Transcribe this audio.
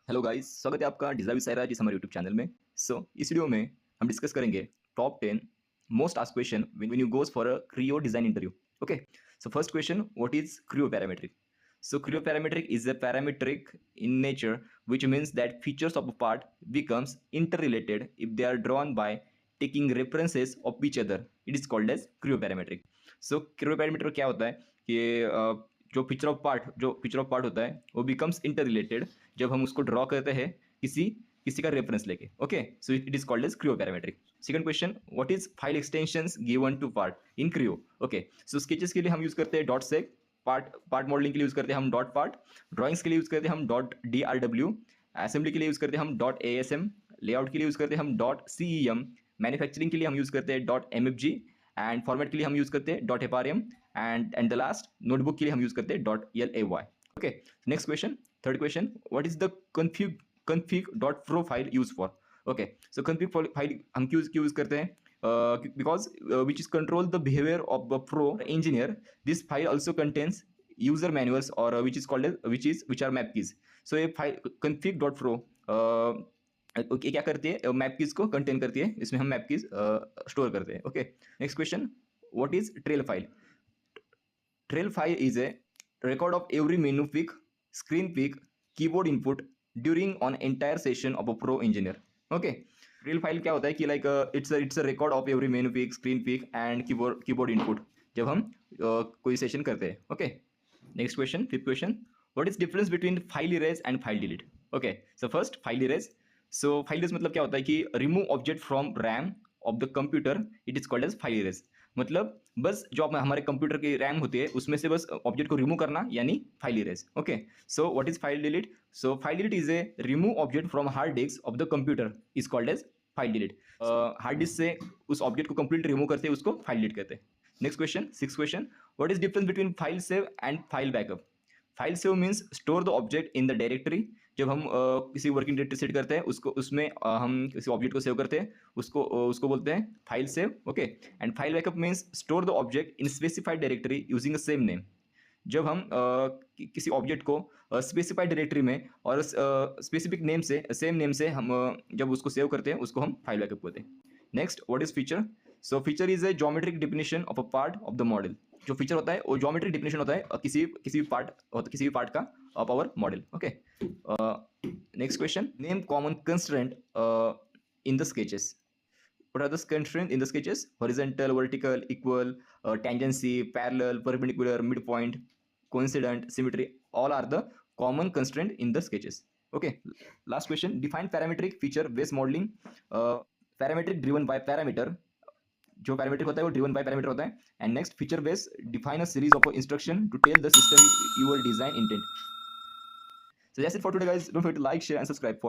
Hello guys, स्वागत है आपका डिज़ाइन सायरा जिस हमारे यूट्यूब चैनल में। इस वीडियो में हम डिस्कस करेंगे top 10 most asked question when you goes for a Creo design interview. Okay, so first question, what is Creo parametric? So cryoparametric is a parametric in nature, which means that features of a part becomes interrelated if they are drawn by taking references of each other. It is called as cryoparametric. So cryoparameter क्या होता है कि जो feature of part होता है वो becomes interrelated जब हम उसको ड्रॉ करते हैं किसी किसी का रेफरेंस लेके। Okay, so it is called as Creo parametric. Second question, what is file extensions given to part in Creo? Okay, so sketches के लिए हम यूज करते हैं डॉट सेक, पार्ट मॉडलिंग के लिए यूज करते हैं हम डॉट पार्ट, ड्राइंग्स के लिए यूज करते हैं हम dot D R W, assembly के लिए यूज करते हैं हम dot A S M, layout के लिए यूज करते हैं हम dot C E M, manufacturing के लिए हम यूज करते हैं dot M F G, and format के लिए हम यूज करते हैं dot F R M, and the last notebook के लिए हम यूज करते हैं dot L A Y. Okay, next question, third question, what is the config.pro file used for? Okay, so config file हम क्यों यूज करते हैं? Because which is control the behavior of the pro engineer. This file also contains user manuals or which is called as which are map keys. So ये file config.pro okay क्या करती है? Map keys को contain करती है, इसमें हम map keys store करते हैं। Okay, next question, what is trail file? Trail file is a record of every menu pick, screen pick, keyboard input during an entire session of a pro engineer. Okay, trail file क्या होता है कि like it's a record of every menu pick, screen pick and keyboard input जब हम कोई session करते हैं। Okay, next question, fifth question, what is difference between file erase and file delete? Okay, so first file erase. So file erase मतलब क्या होता है कि remove object from RAM of the computer, it is called as file erase. मतलब बस जो हमारे computer की रैम होती है उसमें से बस ऑब्जेक्ट को रिमूव करना, यानी file erase. Okay, so what is file delete? So file delete is a remove object from hard disk of the computer, is called as file delete. Hard disk से उस ऑब्जेक्ट को complete remove करते हैं, उसको file delete कहते हैं। Next question, six question, what is difference between file save and file backup? File save means store the object in the directory. जब हम किसी वर्किंग डायरेक्टरी सेट करते हैं उसको, उसमें हम किसी ऑब्जेक्ट को सेव करते हैं, उसको बोलते हैं file save. Okay, and file backup means store the object in specified directory using the same name. जब हम किसी ऑब्जेक्ट को स्पेसिफाइड डायरेक्टरी में और स्पेसिफिक नेम से, सेम नेम से हम जब उसको सेव करते हैं उसको हम फाइल बैकअप कहते हैं। Next, what is feature? So feature is a geometric definition of a part of the model. जो फीचर होता है वो ज्योमेट्रिक डिफिनेशन होता है किसी भी पार्ट का of our model. Okay, next question, name common constraint in the sketches. What are the constraints in the sketches? Horizontal, vertical, equal, tangency, parallel, perpendicular, midpoint, coincident, symmetry. All are the common constraint in the sketches. Okay. Last question. Define parametric feature based modeling. Parametric driven by parameter. जो parametric होता है वो driven by parameter होता है। And next, feature base define a series of instruction to tell the system your design intent. So that's it for today, guys. Don't forget to like, share, and subscribe.